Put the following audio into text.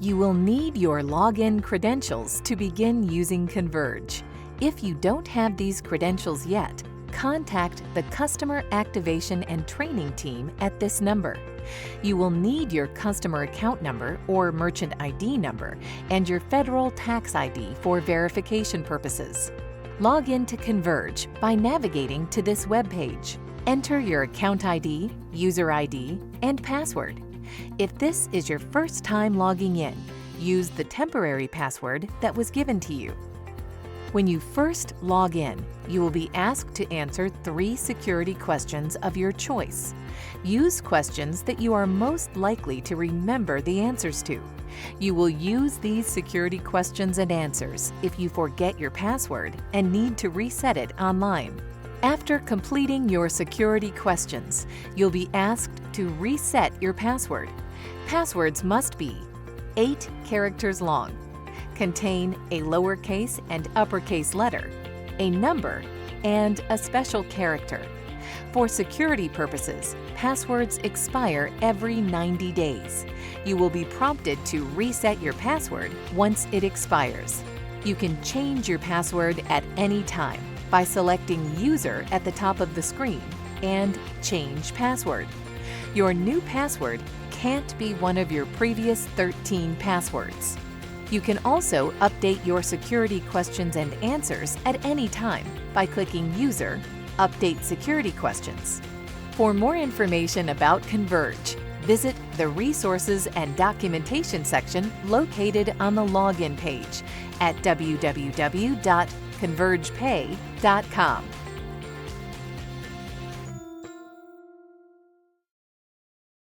You will need your login credentials to begin using Converge. If you don't have these credentials yet, contact the Customer Activation and Training team at this number. You will need your customer account number or merchant ID number and your federal tax ID for verification purposes. Log in to Converge by navigating to this web page. Enter your account ID, user ID, and password. If this is your first time logging in, use the temporary password that was given to you. When you first log in, you will be asked to answer 3 security questions of your choice. Use questions that you are most likely to remember the answers to. You will use these security questions and answers if you forget your password and need to reset it online. After completing your security questions, you'll be asked to reset your password. Passwords must be 8 characters long, contain a lowercase and uppercase letter, a number, and a special character. For security purposes, passwords expire every 90 days. You will be prompted to reset your password once it expires. You can change your password at any time by selecting User at the top of the screen and Change Password. Your new password can't be one of your previous 13 passwords. You can also update your security questions and answers at any time by clicking User, Update Security Questions. For more information about Converge, visit the Resources and Documentation section located on the Login page at www.convergepay.com.